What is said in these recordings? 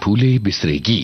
भूले बिसरेगी।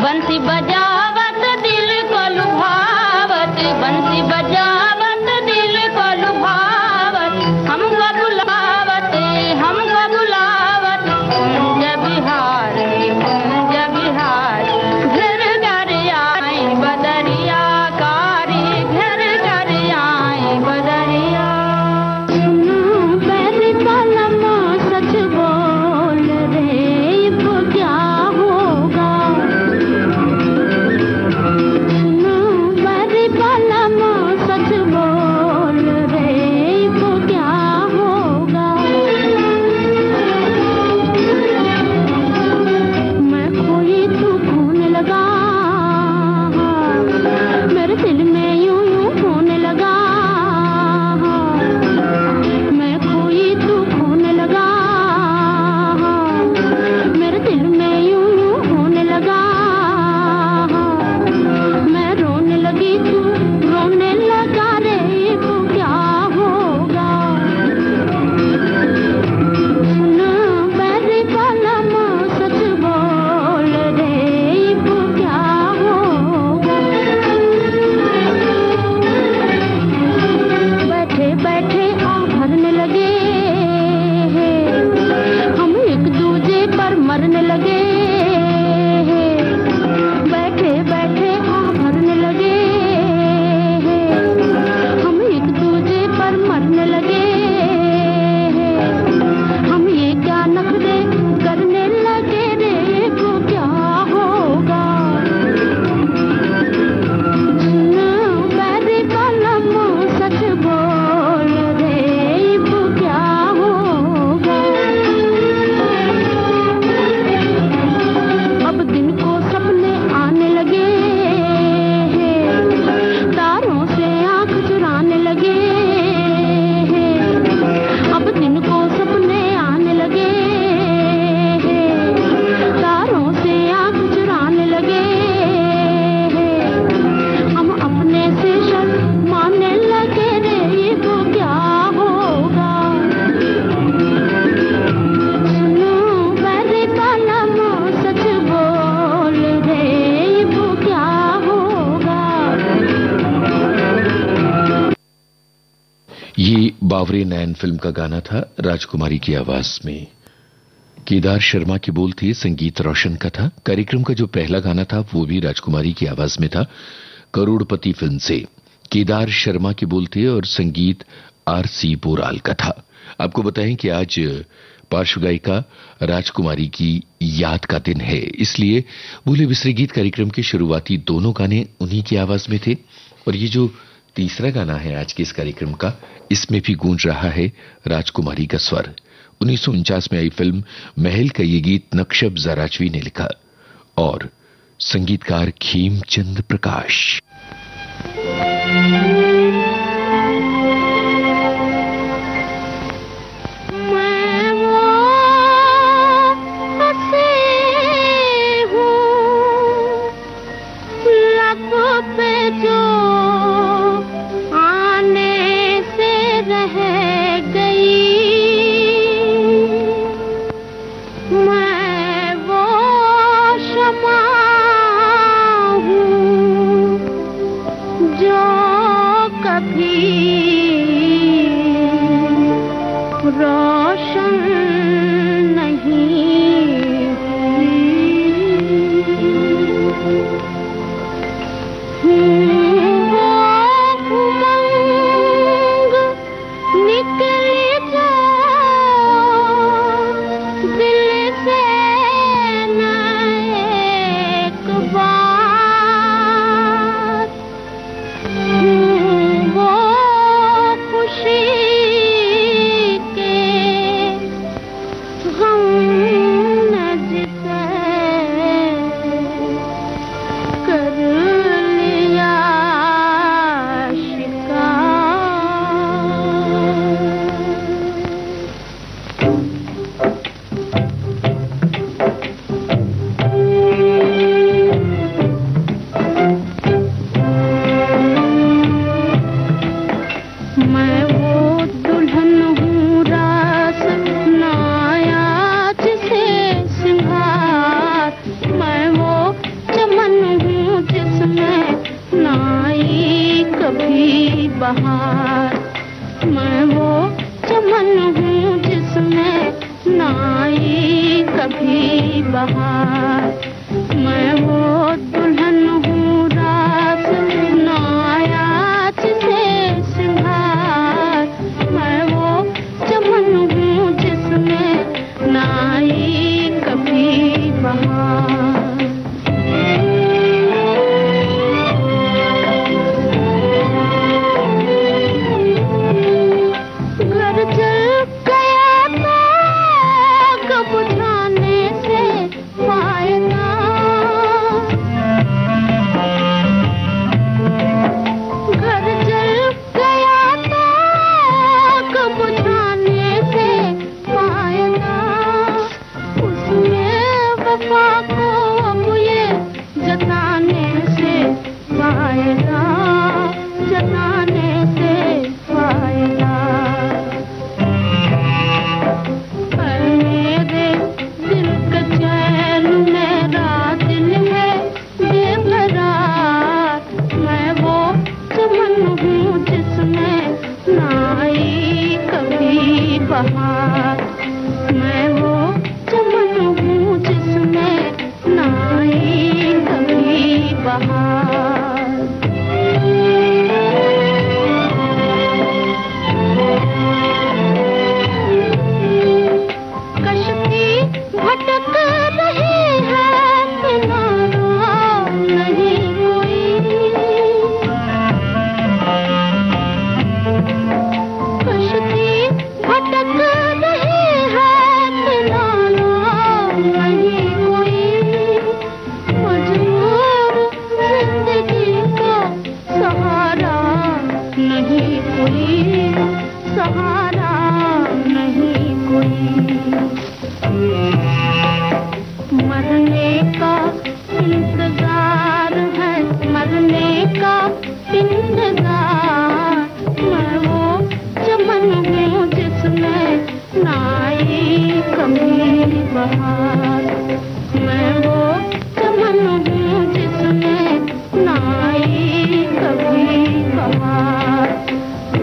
बंसी बावरे नैन फिल्म का गाना था राजकुमारी की आवाज में। केदार शर्मा के बोल थे, संगीत रोशन का था। कार्यक्रम का जो पहला गाना था वो भी राजकुमारी की आवाज में था, करोड़पति फिल्म से। केदार शर्मा के बोल थे और संगीत आरसी बोराल का था। आपको बताएं कि आज पार्श्व गायिका राजकुमारी की याद का दिन है, इसलिए भूले बिसरे गीत कार्यक्रम के शुरुआती दोनों गाने उन्हीं की आवाज में थे। और ये जो तीसरा गाना है आज के इस कार्यक्रम का, इसमें भी गूंज रहा है राजकुमारी का स्वर। 1949 में आई फिल्म महल का ये गीत नक्शब जराजवी ने लिखा और संगीतकार खेमचंद प्रकाश।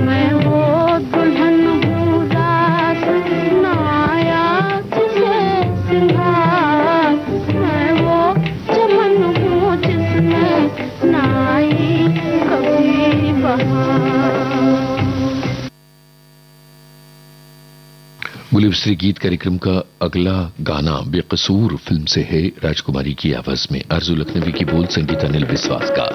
मैं वो दुल्हन शिवश्री गीत कार्यक्रम का अगला गाना बेकसूर फिल्म से है, राजकुमारी की आवाज में आरजू लखनवी की बोल, संगीत अनिल विश्वास का।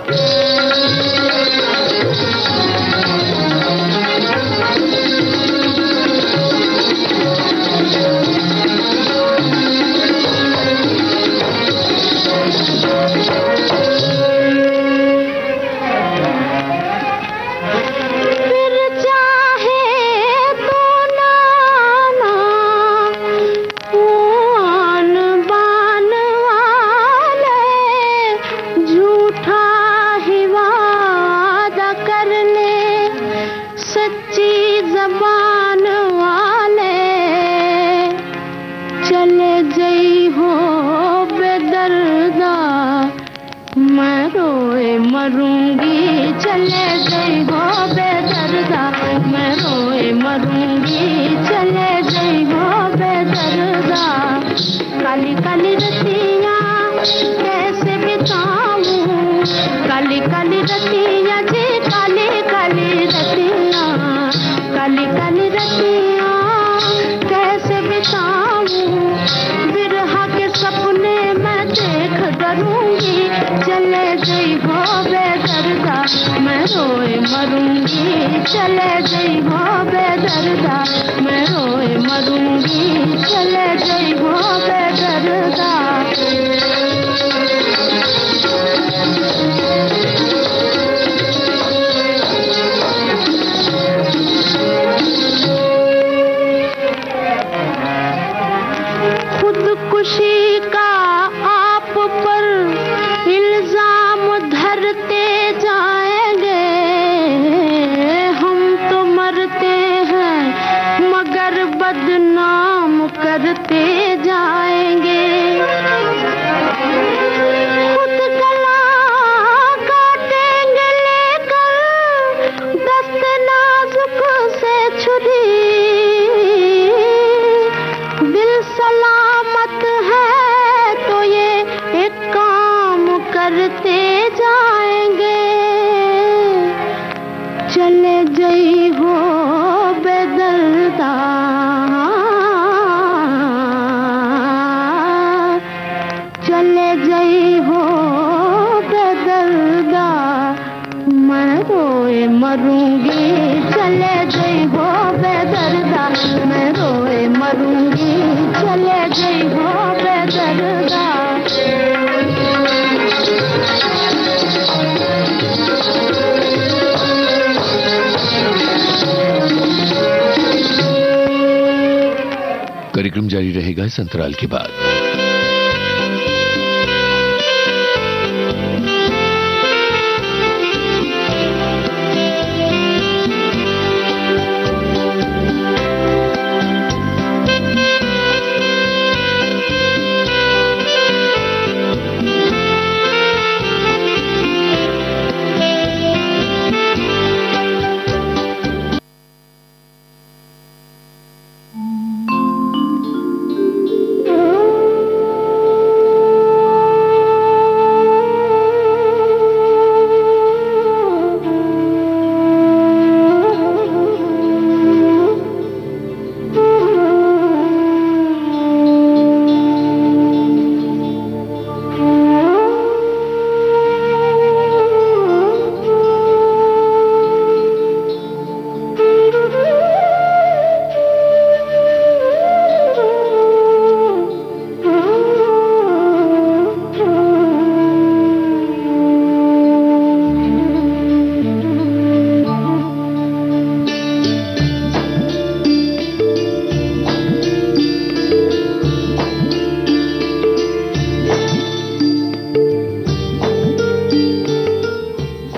कार्यक्रम जारी रहेगा इस अंतराल के बाद।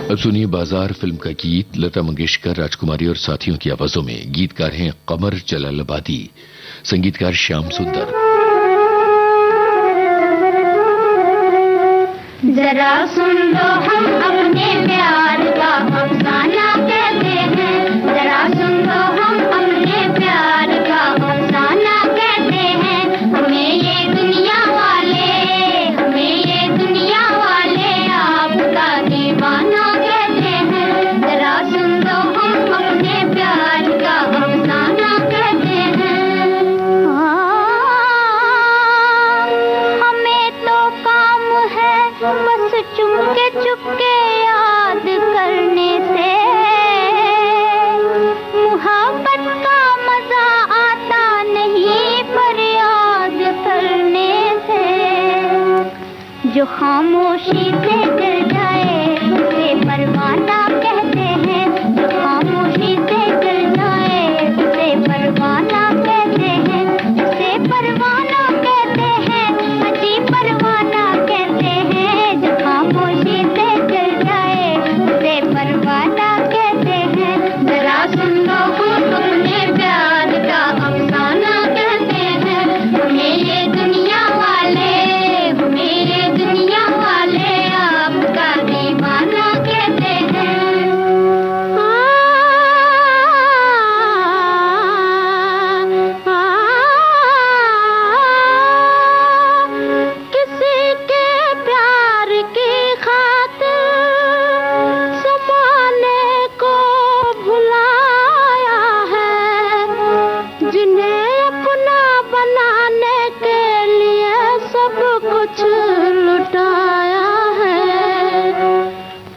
अब सुनिए बाजार फिल्म का गीत, लता मंगेशकर, राजकुमारी और साथियों की आवाजों में। गीतकार हैं कमर जलालाबादी, संगीतकार श्याम सुंदर। जरा सुन लो हम अपने प्यार का अफसाना कहते हैं, जरा सुन लो हम अपने प्यार का अफसाना कहते हैं। हमें ये दुनिया वाले आपका दीवाना कहते हैं। जरा सुन लो हम अपने प्यार का अफसाना कहते हैं। के चुपके याद करने से मोहब्बत का मजा आता नहीं, पर याद करने से जो खामोशी से जल जाए उसे परवाना कहते हैं। जो खामोशी से जल जाए उसे परवाना कहते हैं। उसे परवाना कहते हैं, अजी परवाना कहते हैं। जो खामोशी से जल जाए उसे परवाना कहते हैं। जरा सुन लो हम अपने प्यार का अफसाना कहते हैं। हमें ये दुनिया वाले, हमें ये दुनिया वाले आपका दीवाना कहते हैं। किसी के प्यार की खातिर ज़माने को भुलाया है, जिन्हें अपना बनाने के लिए सब कुछ लुटाया है।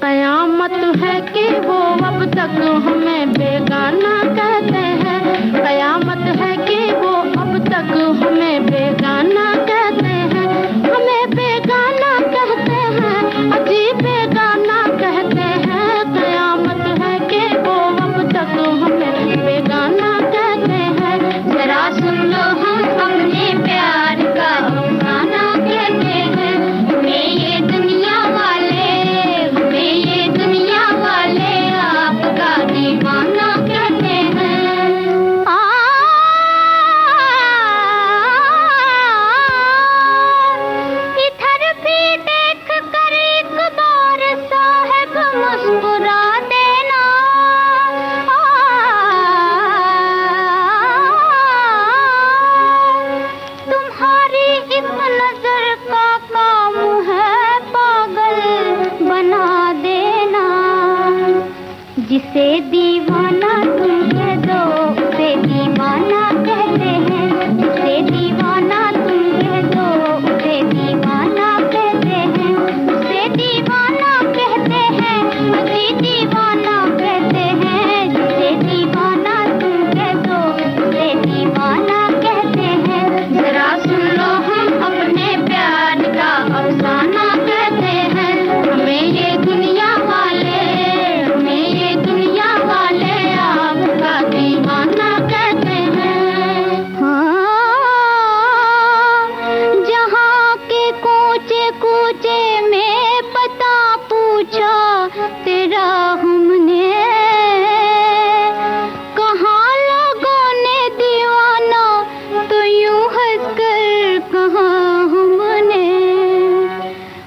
कयामत है कि वो अब तक हमें बेगाना कहते हैं। कयामत है कि वो अब तक हमें बेगाना कहते हैं। हमें बेगाना कहते हैं, अजी बेगाना कहते हैं। कयामत है कि वो अब तक हमें बेगाना कहते हैं। जरा सुन लो हम अपने प्यार का अफसाना कहते हैं। हमें ये दुनिया वाले, हमें ये दुनिया वाले आपका दीवाना कहते हैं। इधर भी देख कर एक बार साहब मुस्कुरा देना। तुम्हारी एक नजर का काम है पागल बना देना। जिसे दीवाना तुम कह दो उसे दीवाना कहते हैं। जिसे दीवाना तुम कह दो उसे दीवाना कहते हैं। उसे दीवाना कहते हैं, अजी दीवाना कहते हैं। जिसे दीवाना तुम कह दो उसे दीवाना कहते हैं। जरा सुन लो हम अपने प्यार का अफसाना कहते हैं। हमें ये दुनिया वाले, हमें ये दुनिया वाले आपका दीवाना कहते हैं। जहाँ के कूचे कूचे में पता पूछा तेरा हमने, कहाँ लोगों ने दीवाना तो यूं हंसकर कहाँ हमने।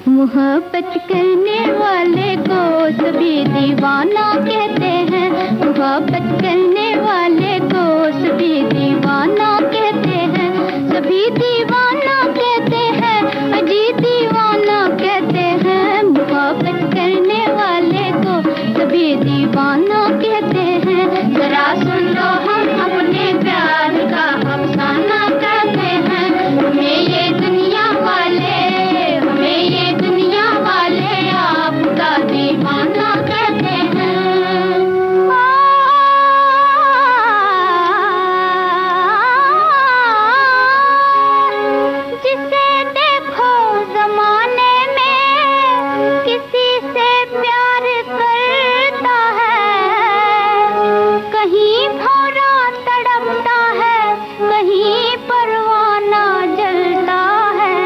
मोहब्बत करने वाले को सभी दीवाना कहते हैं। मोहब्बत करने वाले को सभी दीवाना कहते हैं। सभी दीवाना कहते हैं, अजी दीवाना कहते हैं। मोहब्बत करने वाले को सभी दीवाना कहते हैं। जरा सुन लो हम अपने प्यार का अफसाना कहते हैं। हमें ये दुनिया वाले, हमें ये दुनिया वाले आपका दीवाना कहते हैं। जिसे देखो जमाने में किसी से प्यार करता है, कहीं भौरा तड़पता है, कहीं परवाना जलता है।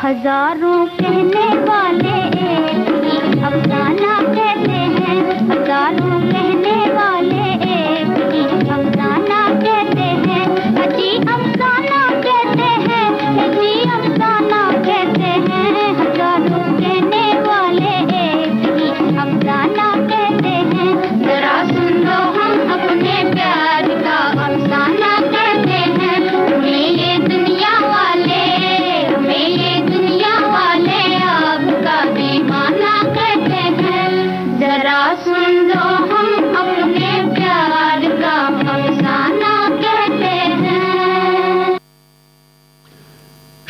हजारों कहने वाले एक ही अफसाना कहते हैं। हजारों कहने वाले एक ही अफसाना कहते हैं। अजी अफसाना कहते हैं, अजी अफसाना कहते हैं। हजारों कहने वाले एक ही अफसाना कहते हैं। जरा सुन लो हम अपने प्यार का अफसाना कहते हैं। हमें ये दुनिया वाले, हमें ये दुनिया वाले आप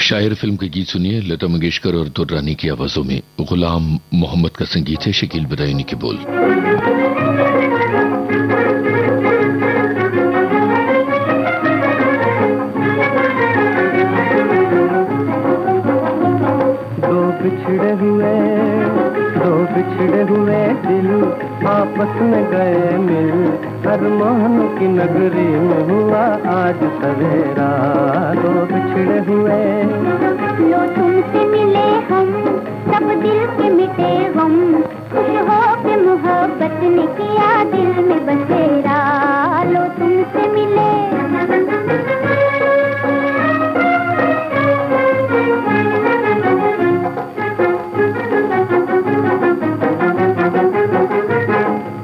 शायर फिल्म के गीत सुनिए, लता मंगेशकर और दुर्रानी की आवाजों में। गुलाम मोहम्मद का संगीत है, शकील बदायूनी के बोल। दो बिछड़े हुए दिल आपस में गए मिल, अरमान की नगरी में हुआ आज सवेरा। दो बिछड़े हुए लो तुमसे मिले हम, सब दिल के मिटे गम, खुश हो के मोहब्बत ने किया दिल में बसेरा। लो तुमसे मिले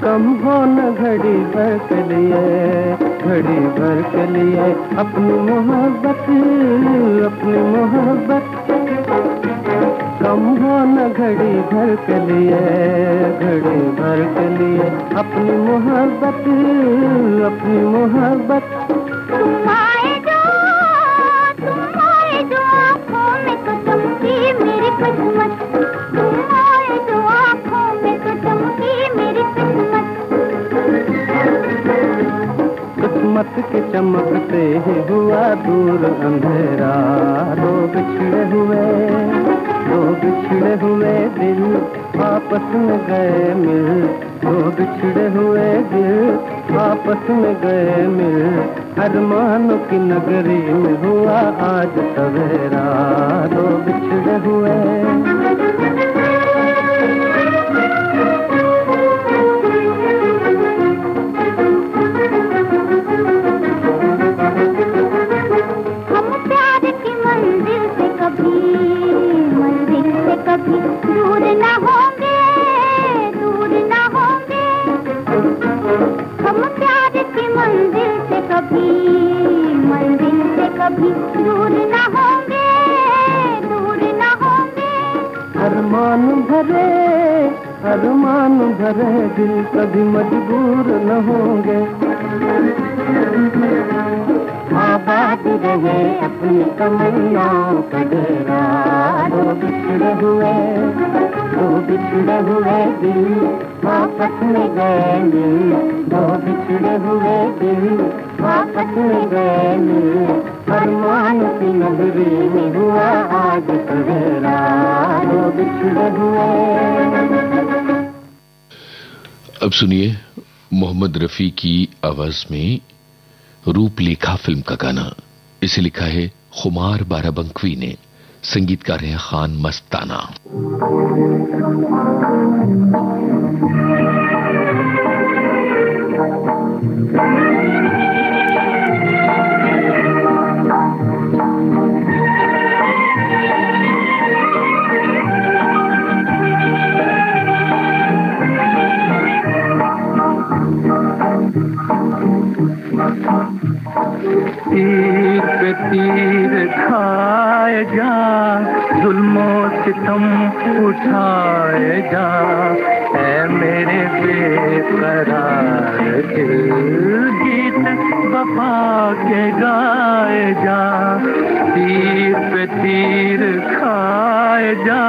कम हो न घड़ी भर के लिए, घड़ी भर के लिए अपनी मोहब्बत, अपनी मोहब्बत। कम हो न घड़ी भर के लिए, घड़ी भर के लिए अपनी मोहब्बत, अपनी मोहब्बत। तुम आए जो आँखों में तो चमकी मेरी किस्मत, तुम आए जो आँखों में तो चमकी मेरी किस्मत। किस्मत के चमकते ही हुआ दूर अंधेरा। दो बिछड़े हुए दिल आपस में गए मिल, दो बिछड़े हुए दिल आपस में गए मिल, अरमानों की नगरी में हुआ आज सवेरा। दो बिछड़े हुए कभी दूर न होंगे, दूर न होंगे। हम प्यार की मंजिल से कभी, मंजिल से कभी दूर न होंगे, दूर न होंगे। अरमान भरे दिल कभी मजबूर न होंगे। आबाद रहे अपनी तमन्नाओं का डेरा। दो बिछड़े हुए दिल आपस में गए मिल, दो बिछड़े हुए दिल आपस में गए मिल, अरमान की नगरी में हुआ आज सवेरा। दो बिछड़े हुए। अब सुनिए मोहम्मद रफी की आवाज में रूपलेखा फिल्म का गाना। इसे लिखा है खुमार बाराबंकवी ने, संगीतकार हैं खान मस्ताना। तीर पे तीर खाए जा, जुल्मो सितम उठाए जा, ऐ मेरे बेकरार दिल, गीत वफा के गाए जा। तीर पे तीर खाए जा,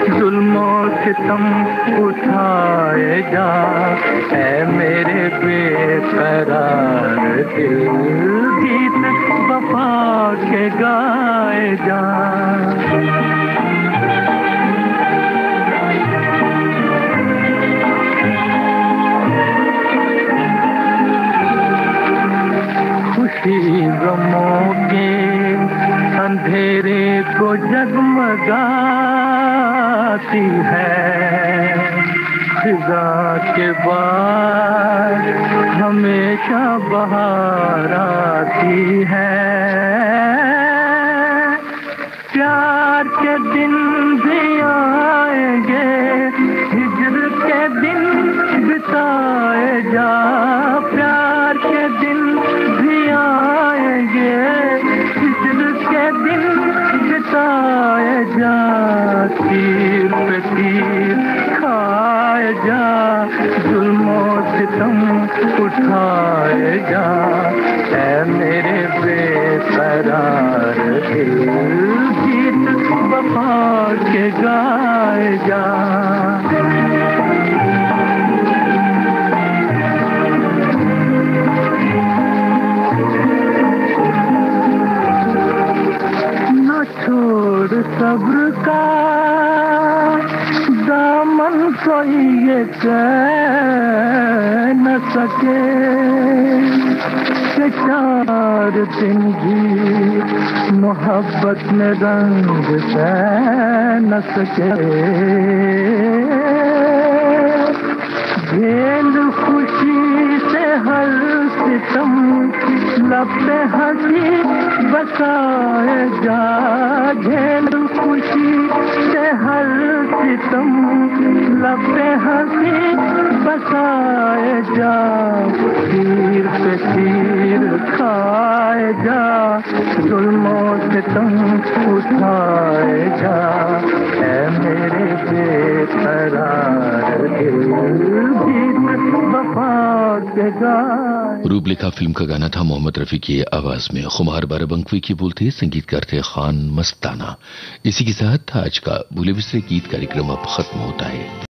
जुल्मो सितम उठाए जा, ऐ मेरे बेकरार दिल, गीत वफा के गाए जा। खुशी गमों के अंधेरे को जगमगाती है, फिजा के बाद हमेशा बहार आती है। प्यार के दिन भी आएंगे, हिज्र के दिन बिताए जा, प्यार के दिन भी आएंगे, हिज्र के दिन बिताए जा। तीर पे तीर खाए जा, जुल्मो सितम उठाए जा, ऐ मेरे बेकरार दिल, सब्र का दामन कोई ये कह न सके कि 4 दिन भी मोहब्बत में रंग सह न सके। झेल खुशी से हर सितम लब पे हंसी बसाए जा। झेल खुशी से हर सितम लब पे हंसी बसाए जा। तीर पे तीर खाए जा, जुल्मों से तुम उठाए जा। ऐ मेरे बेकरार दिल रूपरेखा फिल्म का गाना था मोहम्मद रफी की आवाज में। खुमार बाराबंकी की बोल थे, संगीतकार थे खान मस्ताना। इसी के साथ आज का भूले बिसरे गीत कार्यक्रम अब खत्म होता है।